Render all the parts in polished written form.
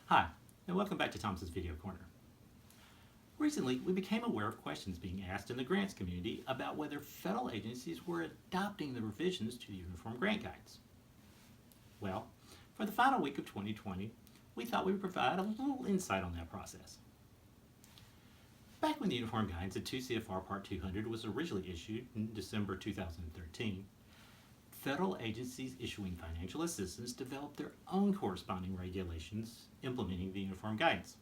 Hi, and welcome back to Thompson's Video Corner. Recently, we became aware of questions being asked in the grants community about whether federal agencies were adopting the revisions to the Uniform Grant Guides. Well, for the final week of 2020, we thought we would provide a little insight on that process. Back when the Uniform Guidance at 2 C.F.R. Part 200 was originally issued in December 2013, federal agencies issuing financial assistance developed their own corresponding regulations implementing the Uniform Guidance.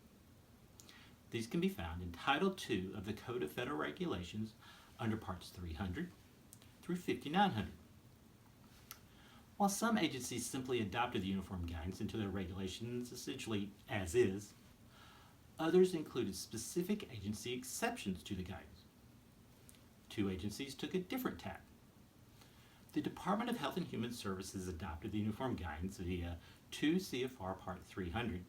These can be found in Title II of the Code of Federal Regulations under Parts 300 through 5900. While some agencies simply adopted the Uniform Guidance into their regulations essentially as is, others included specific agency exceptions to the guidance. Two agencies took a different tack. The Department of Health and Human Services adopted the Uniform Guidance via 2 CFR Part 300,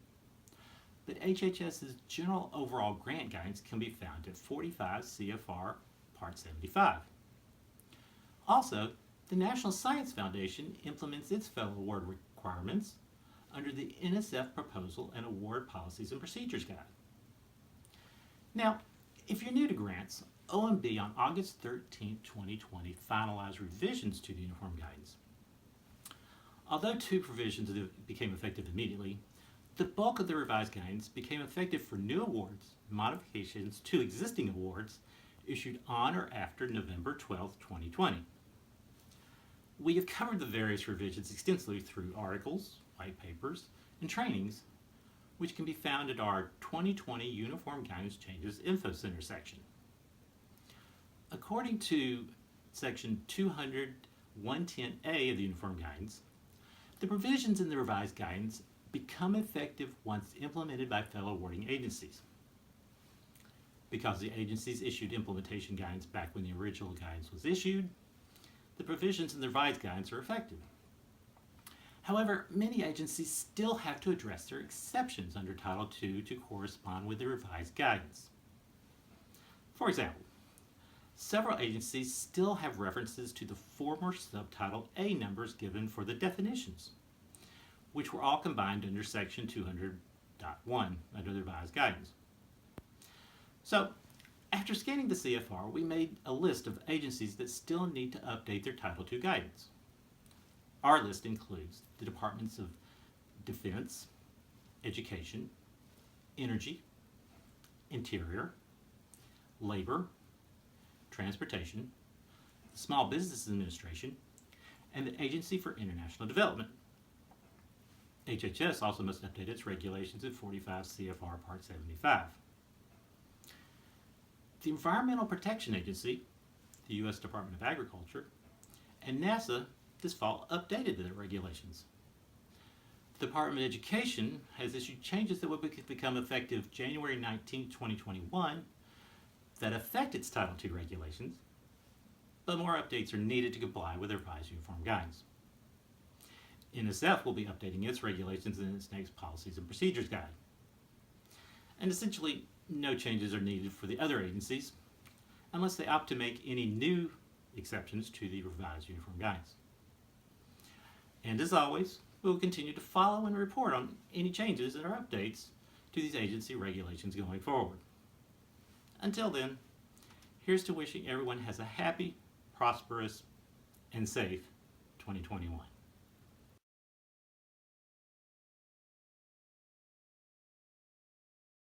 but HHS's General Overall Grant Guidance can be found at 45 CFR Part 75. Also, the National Science Foundation implements its fellow award requirements under the NSF Proposal and Award Policies and Procedures Guide. Now, if you're new to grants, OMB on August 13, 2020 finalized revisions to the Uniform Guidance. Although two provisions became effective immediately, the bulk of the revised guidance became effective for new awards and modifications to existing awards issued on or after November 12, 2020. We have covered the various revisions extensively through articles, white papers, and trainings, which can be found at our 2020 Uniform Guidance Changes Info Center section. According to Section 200.110A of the Uniform Guidance, the provisions in the revised guidance become effective once implemented by fellow awarding agencies. Because the agencies issued implementation guidance back when the original guidance was issued, the provisions in the revised guidance are effective. However, many agencies still have to address their exceptions under Title II to correspond with the revised guidance. For example, several agencies still have references to the former Subtitle A numbers given for the definitions, which were all combined under Section 200.1 under the revised guidance. So, after scanning the C.F.R., we made a list of agencies that still need to update their Title II guidance. Our list includes the Departments of Defense, Education, Energy, Interior, Labor, Transportation, the Small Business Administration, and the Agency for International Development. HHS also must update its regulations at 45 CFR Part 75. The Environmental Protection Agency, the U.S. Department of Agriculture, and NASA this fall updated their regulations. The Department of Education has issued changes that will become effective January 19, 2021 that affect its Title II regulations, but more updates are needed to comply with the revised Uniform Guidance. NSF will be updating its regulations in its next Policies and Procedures Guide. And essentially, no changes are needed for the other agencies unless they opt to make any new exceptions to the revised Uniform Guidance. And as always, we will continue to follow and report on any changes or updates to these agency regulations going forward. Until then, here's to wishing everyone has a happy, prosperous, and safe 2021.